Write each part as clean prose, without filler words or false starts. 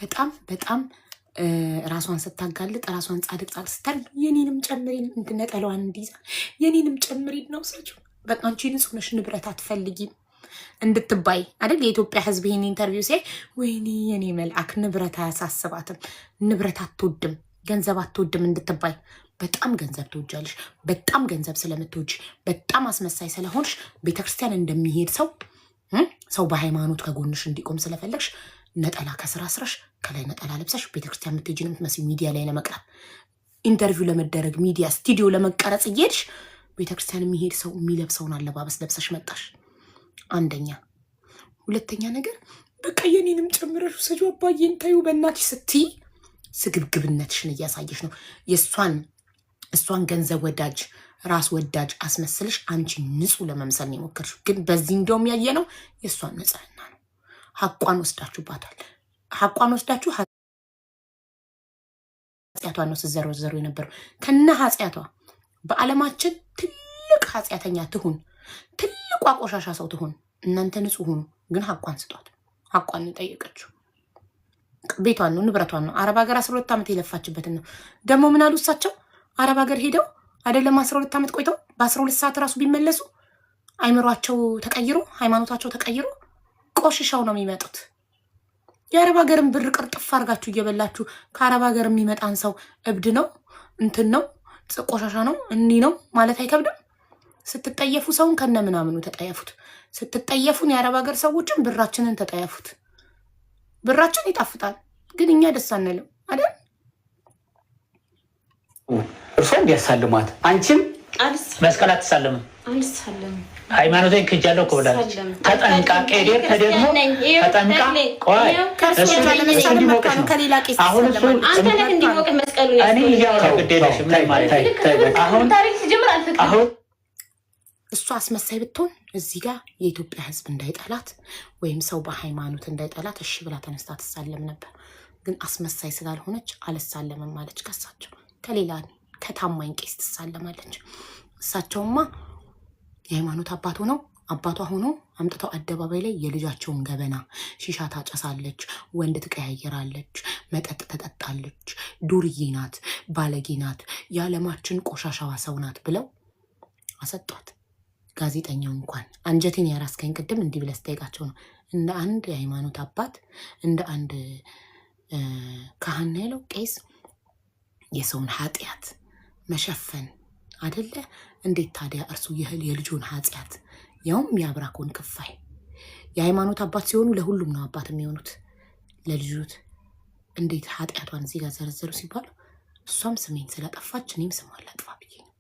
በጣም በጣም ራሷን ስታጋልጥ ራሷን ጻድቅ ስታል የኔንም ጨምሪን እንድነጠለዋን እንዲዛ የኔንም ጨምሪን ነው ሰጪው። በቃ አንቺ ንጹህ ነሽ፣ ንብረት አትፈልጊም እንድትባይ አይደል? የኢትዮጵያ ሕዝብ ይሄን ኢንተርቪው ሲያይ ወይኔ የኔ መልአክ ንብረት አያሳስባትም፣ ንብረት አትወድም፣ ገንዘብ አትወድም እንድትባይ። በጣም ገንዘብ ትወጃለሽ። በጣም ገንዘብ ስለምትወጂ በጣም አስመሳይ ስለሆንሽ ቤተክርስቲያን እንደሚሄድ ሰው በሃይማኖት ከጎንሽ እንዲቆም ስለፈለግሽ ነጠላ ከስራ ስራሽ ከላይ ነጠላ ለብሰሽ ቤተክርስቲያን የምትሄጂ ነው የምትመስዪው። ሚዲያ ላይ ለመቅረብ ኢንተርቪው ለመደረግ ሚዲያ ስቱዲዮ ለመቀረጽ እየሄድሽ ቤተክርስቲያን የሚሄድ ሰው የሚለብሰውን አለባበስ ለብሰሽ መጣሽ። አንደኛ። ሁለተኛ ነገር በቃ የኔንም ጨምረሽ ሰጁ አባዬን ታዩ በእናትሽ ስትይ ስግብግብነትሽን እያሳየሽ ነው። እሷን ገንዘብ ወዳጅ ራስ ወዳጅ አስመስልሽ አንቺ ንጹህ ለመምሰል ነው የሞከርሽው። ግን በዚህ እንደውም ያየ ነው የእሷን ንጽህና ነው። ሀቋን ወስዳችሁባታል። ሀቋን ወስዳችሁ ኃጢአቷን ነው ስዘረዘሩ የነበረው ከነ ኃጢአቷ። በዓለማችን ትልቅ ኃጢአተኛ ትሁን፣ ትልቋ ቆሻሻ ሰው ትሁን፣ እናንተ ንጹህ ሁኑ። ግን ሀቋን ስጧት። ሀቋን ጠየቀችው። ቤቷን ነው ንብረቷን ነው። አረብ ሀገር 12 ዓመት የለፋችበትን ነው። ደግሞ ምን አሉ እሳቸው አረብ ሀገር ሄደው አይደለም 12 ዓመት ቆይተው በ12 ሰዓት ራሱ ቢመለሱ አይምሯቸው ተቀይሮ ሃይማኖታቸው ተቀይሮ ቆሽሻው ነው የሚመጡት። የአረብ ሀገርን ብር ቅርጥፍ አድርጋችሁ እየበላችሁ ከአረብ ሀገር የሚመጣን ሰው እብድ ነው እንትን ነው ቆሻሻ ነው እንዲህ ነው ማለት አይከብድም። ስትጠየፉ ሰውን ከነ ምናምኑ ተጠየፉት። ስትጠየፉን የአረብ ሀገር ሰዎችን ብራችንን ተጠየፉት። ብራችን ይጣፍጣል፣ ግን እኛ ደስ አንልም አይደል? እርሷ እንዲያሳልሟት አንቺም መስቀል አትሳለሙ። ሃይማኖቴን ክጃለሁ እኮ ብላለች። ተጠንቃ ቄዴር ተደግሞ ተጠንቃ ቆይ አሁን እሱ እኔ እያወራሁ ግዴለሽም ላይ ማለት አሁን እሷ አስመሳይ ብትሆን እዚህ ጋር የኢትዮጵያ ሕዝብ እንዳይጠላት ወይም ሰው በሃይማኖት እንዳይጠላት እሺ ብላ ተነስታ ትሳለም ነበር። ግን አስመሳይ ስላልሆነች አልሳለምም ማለች። ከሳቸው ከሌላ ከታማኝ ቄስ ትሳለማለች። እሳቸውማ የሃይማኖት አባቷ ሆኖ አምጥተው አደባባይ ላይ የልጃቸውን ገበና ሺሻ ታጨሳለች፣ ወንድ ትቀያየራለች፣ መጠጥ ተጠጣለች፣ ዱርዬ ናት፣ ባለጌ ናት፣ የዓለማችን ቆሻሻዋ ሰው ናት ብለው አሰጧት። ጋዜጠኛው እንኳን አንጀቴን ያራስከኝ ቅድም እንዲህ ብለህ ስጠይቃቸው ነው እንደ አንድ የሃይማኖት አባት እንደ አንድ ካህን ያለው ቄስ የሰውን ኃጢአት መሸፈን አይደለ? እንዴት ታዲያ እርሱ የልጁን ኃጢአት ያውም ያብራኮን ክፋይ የሃይማኖት አባት ሲሆኑ ለሁሉም ነው አባት የሚሆኑት ለልጁት እንዴት ኃጢአቷን እዚህ ጋር ዘረዘሩ ሲባሉ እሷም ስሜን ስለጠፋች እኔም ስሟን ላጥፋ ብዬ ነው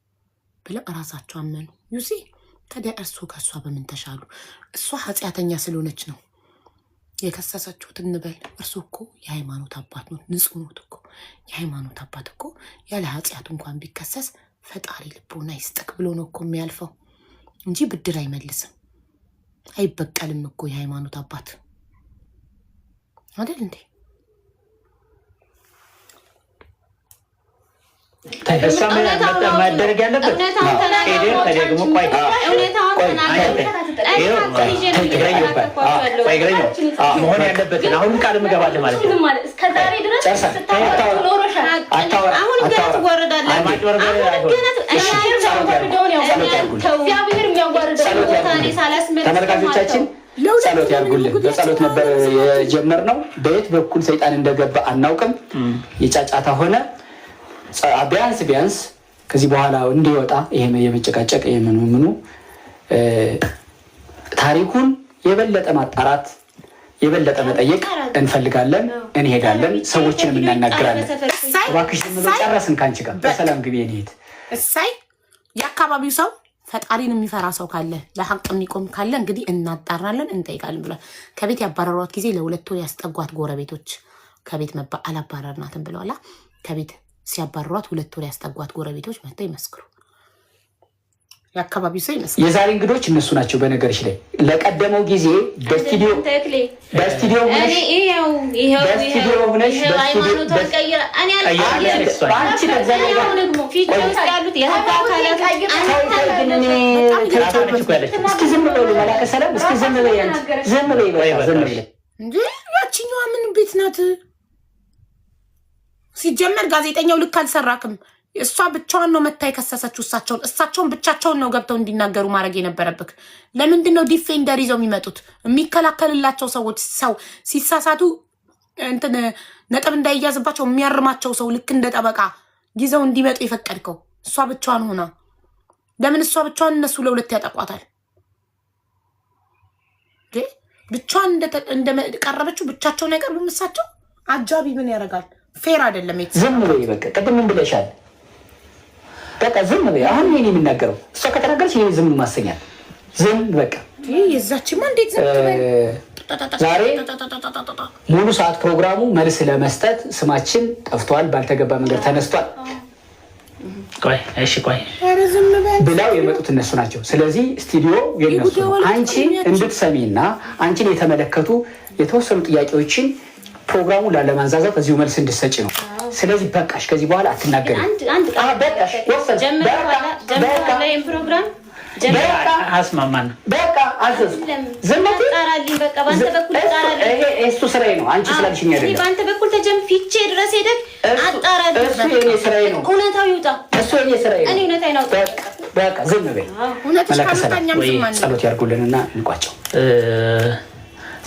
ብለው እራሳቸው አመኑ። ዩሲ ታዲያ እርሱ ከእሷ በምን ተሻሉ? እሷ ኃጢአተኛ ስለሆነች ነው የከሰሰችሁት እንበል። እርሱ እኮ የሃይማኖት አባት ነው፣ ንጹህ ነው እኮ የሃይማኖት አባት እኮ ያለ ኃጢአቱ እንኳን ቢከሰስ ፈጣሪ ልቦና ይስጠቅ ብሎ ነው እኮ የሚያልፈው እንጂ ብድር አይመልስም፣ አይበቀልም እኮ የሃይማኖት አባት አይደል እንዴ? ማደረግ ያለበት ተደግሞ መሆን ያለበትን አሁን ቃል ምገባለ ማለት ነው። ተመልካቾቻችን ጸሎት ያርጉልን። በጸሎት ነበር የጀመርነው። በየት በኩል ሰይጣን እንደገባ አናውቅም። የጫጫታ ሆነ ቢያንስ ከዚህ በኋላ እንዲወጣ ይሄ የመጨቃጨቅ የምኑ ታሪኩን የበለጠ ማጣራት የበለጠ መጠየቅ እንፈልጋለን። እንሄዳለን፣ ሰዎችንም እናናግራለን። እባክሽ ጨረስን ካንቺ ጋር በሰላም ግቢ እንሂድ። እሳይ የአካባቢው ሰው ፈጣሪን የሚፈራ ሰው ካለ ለሐቅ የሚቆም ካለ እንግዲህ እናጣራለን፣ እንጠይቃለን ብሏል። ከቤት ያባረሯት ጊዜ ለ2 ወር ያስጠጓት ጎረቤቶች ከቤት አላባረርናትም ብለዋላ። ከቤት ሲያባረሯት 2 ወር ያስጠጓት ጎረቤቶች መጥተው ይመስክሩ። የአካባቢው ሰው ይመስክሩ። የዛሬ እንግዶች እነሱ ናቸው። በነገርሽ ላይ ለቀደመው ጊዜ በስቱዲዮ ያችኛዋ ምን ቤት ናት? ሲጀመር ጋዜጠኛው ልክ አልሰራክም። እሷ ብቻዋን ነው መታ የከሰሰችው እሳቸውን ብቻቸውን ነው ገብተው እንዲናገሩ ማድረግ የነበረብክ። ለምንድን ነው ዲፌንደር ይዘው የሚመጡት? የሚከላከልላቸው ሰዎች ሰው ሲሳሳቱ እንትን ነጥብ እንዳይያዝባቸው የሚያርማቸው ሰው ልክ እንደ ጠበቃ ይዘው እንዲመጡ የፈቀድከው እሷ ብቻዋን ሆና ለምን እሷ ብቻዋን እነሱ ለሁለት ያጠቋታል? ብቻዋን እንደቀረበችው ብቻቸውን አይቀርቡም። እሳቸው አጃቢ ምን ያደርጋል? ፌር አይደለም። ዝም በይ በቃ። ቅድም ምን ብለሻል? በቃ ዝም በይ። አሁን ምን የሚናገረው እሷ ከተናገረች ይሄ ዝም ማሰኛል። ዝም በቃ። የዛችማ እንዴት ዝም ትበል? ዛሬ ሙሉ ሰዓት ፕሮግራሙ መልስ ለመስጠት ስማችን ጠፍቷል፣ ባልተገባ መንገድ ተነስቷል ቆይ ብለው የመጡት እነሱ ናቸው። ስለዚህ ስቱዲዮ የነሱ አንቺ እንድትሰሚና አንቺን የተመለከቱ የተወሰኑ ጥያቄዎችን ፕሮግራሙን ላለማንዛዛት እዚሁ መልስ እንድትሰጪ ነው። ስለዚህ በቃሽ፣ ከዚህ በኋላ አትናገሪ። በቃሽ፣ አስማማን በቃ አዘዝ ዘመት ጣራልኝ። በቃ ባንተ በኩል ጣራልኝ። እሱ ስራዬ ነው። አንቺ ስላልሽኝ አይደለም። ባንተ በኩል ፊቼ ድረስ ሄደክ አጣራልኝ። እሱ የኔ ስራዬ ነው። እውነታው ይውጣ። እሱ የኔ ስራዬ ነው። እኔ እውነታዬን አውጣ። በቃ ዝም በይ። ጸሎት ያድርጉልንና እንቋጨው።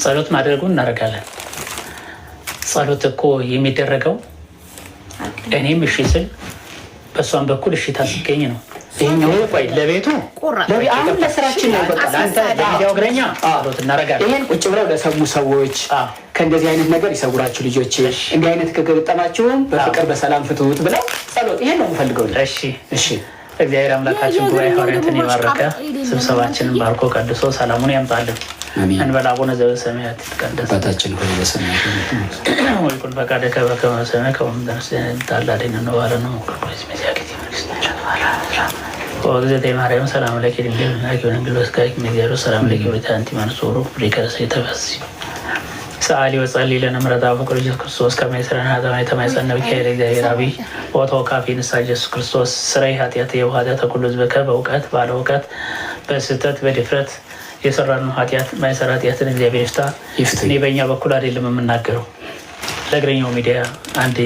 ጸሎት ማድረጉን እናደርጋለን። ጸሎት እኮ የሚደረገው እኔም እሺ ስል በእሷም በኩል እሺታ ሲገኝ ነው። ይሄኛው ቆይ ለቤቱ አሁን ለስራችን ነው። በቃ አንተ ለሚዲያው እግረኛ ጸሎት እናደርጋለን። ይሄን ቁጭ ብለው ለሰሙ ሰዎች ከእንደዚህ አይነት ነገር ይሰውራችሁ ልጆች፣ እንዲህ አይነት ከገጠማችሁም በፍቅር በሰላም ፍትሁት ብለው ጸሎት። ይሄን ነው የምፈልገው። እሺ እግዚአብሔር አምላካችን ጉባኤ ሐዋርያትን የባረከ ስብሰባችንን ባርኮ ቀድሶ ሰላሙን ያምጣልን። እንበል አቡነ ዘበሰማያት ይትቀደስ አባታችን ሆይ በሰማያት ወይኩን ፈቃድከ በከመ በሰማይ ከመ ታላደነ ነው ባለነው ክርስቶስ መሲያኪት ወግዘተ ማርያም ሰላም ለኪ ድንግል ናኪ ወንግል ወስካይ ሚዚያሩ ሰላም ለኪ ወታንቲ ማንሶሩ ፍሪከስ የተፈሲ ሰአሊ ወጸሊ ለነ ምሕረተ ፍቅር ኢየሱስ ክርስቶስ ከመይሰረና ተማይ ተማይሰነብ ከይለ እግዚአብሔር አብይ ወቶ ካፊ ንሳ ኢየሱስ ክርስቶስ ስራይ ኃጢአት የዋሃዳተ ኩሉ ዝበከ በእውቀት ባለ እውቀት በስህተት በድፍረት የሰራነው ኃጢአት ማይሰራ ኃጢአትን እግዚአብሔር ይፍታ። እኔ በእኛ በኩል አይደለም የምናገረው ለእግረኛው ሚዲያ አንድ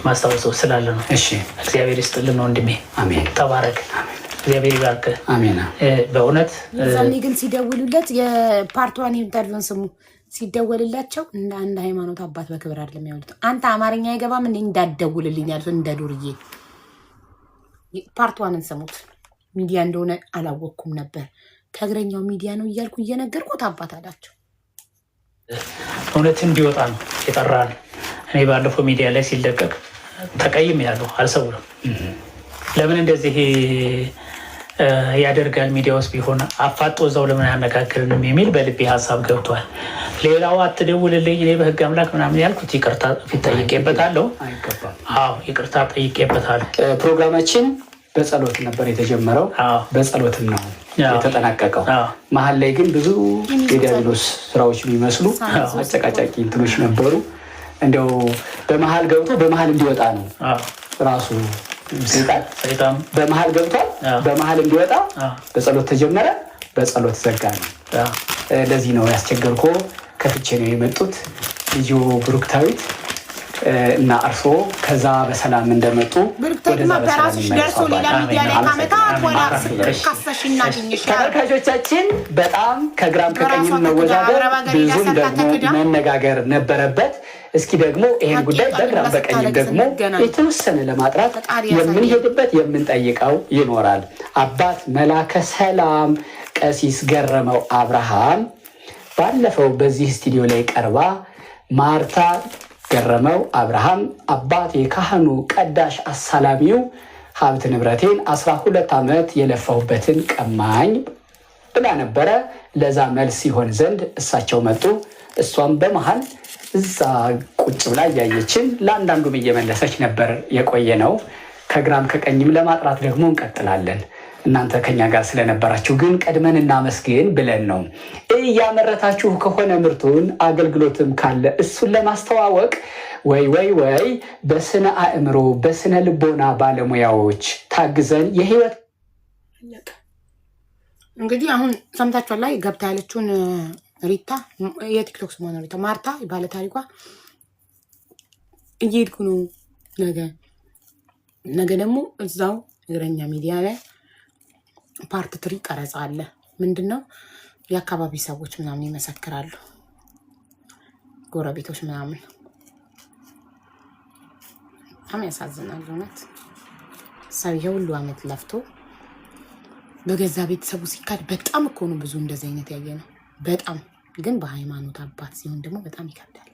ማስታወሰው ስላለ ነው። እግዚአብሔር ይስጥልን ወንድሜ። አሜን። ተባረክ። እግዚአብሔር ይባርክ። አሜን። በእውነት ዛኔ ግን ሲደውሉለት የፓርቷን ኢንተርቪውን ስሙ ሲደወልላቸው እንደ አንድ ሃይማኖት አባት በክብር አይደለም ያሉት። አንተ አማርኛ አይገባም እንዴ እንዳትደውልልኝ ያሉት እንደ ዱርዬ። ፓርቷንን ስሙት። ሚዲያ እንደሆነ አላወቅኩም ነበር። ከእግረኛው ሚዲያ ነው እያልኩ እየነገርኩት አባት አላቸው። እውነት እንዲወጣ ነው የጠራን። እኔ ባለፈው ሚዲያ ላይ ሲለቀቅ ተቀይም ያለው አልሰውርም። ለምን እንደዚህ ያደርጋል? ሚዲያ ውስጥ ቢሆን አፋጦ እዛው ለምን አያነጋግርንም የሚል በልቤ ሀሳብ ገብቷል። ሌላው አትደውልልኝ እኔ በህግ አምላክ ምናምን ያልኩት ይቅርታ ፊት ጠይቄበታለሁ። ይቅርታ ጠይቄበታለሁ። ፕሮግራማችን በጸሎት ነበር የተጀመረው። በጸሎትም ነው የተጠናቀቀው። መሀል ላይ ግን ብዙ የዲያብሎስ ስራዎች የሚመስሉ አጨቃጫቂ እንትኖች ነበሩ። እንደው በመሀል ገብቶ በመሀል እንዲወጣ ነው ራሱ ሰይጣን በመሀል ገብቷል። በመሀል እንዲወጣ በጸሎት ተጀመረ፣ በጸሎት ዘጋ ነው። ለዚህ ነው ያስቸገርኮ። ከፍቼ ነው የመጡት ልጁ ብሩክታዊት እና እርሶ ከዛ በሰላም እንደመጡ ተመልካቾቻችን በጣም ከግራም ከቀኝም መወዛደር ብዙም ደግሞ መነጋገር ነበረበት። እስኪ ደግሞ ይሄን ጉዳይ በግራም በቀኝም ደግሞ የተወሰነ ለማጥራት የምንሄድበት የምንጠይቀው ይኖራል። አባት መላከ ሰላም ቀሲስ ገረመው አብርሃም ባለፈው በዚህ ስቱዲዮ ላይ ቀርባ ማርታ ገረመው አብርሃም አባት የካህኑ ቀዳሽ አሳላሚው ሀብት ንብረቴን 12 ዓመት የለፋሁበትን ቀማኝ ብላ ነበረ። ለዛ መልስ ሲሆን ዘንድ እሳቸው መጡ። እሷም በመሃል እዛ ቁጭ ብላ እያየችን ለአንዳንዱም እየመለሰች ነበር የቆየ ነው። ከግራም ከቀኝም ለማጥራት ደግሞ እንቀጥላለን። እናንተ ከኛ ጋር ስለነበራችሁ ግን ቀድመን እናመስግን ብለን ነው። እያመረታችሁ ከሆነ ምርቱን አገልግሎትም ካለ እሱን ለማስተዋወቅ ወይ በስነ አእምሮ በስነ ልቦና ባለሙያዎች ታግዘን የህይወት እንግዲህ አሁን ሰምታችኋል ላይ ገብታ ያለችውን ሪታ የቲክቶክ ስሟ ነው ሪታ ማርታ ባለ ታሪኳ እየሄድኩ ነው። ነገ ደግሞ እዛው እግረኛ ሚዲያ ላይ ፓርት 3 ቀረጻ አለ። ምንድነው የአካባቢ ሰዎች ምናምን ይመሰክራሉ፣ ጎረቤቶች ምናምን። በጣም ያሳዝናል እውነት። ሰው የሁሉ አመት ለፍቶ በገዛ ቤተሰቡ ሲካድ በጣም እኮ ነው ብዙ እንደዚህ አይነት ያየ ነው። በጣም ግን በሃይማኖት አባት ሲሆን ደግሞ በጣም ይከብዳል።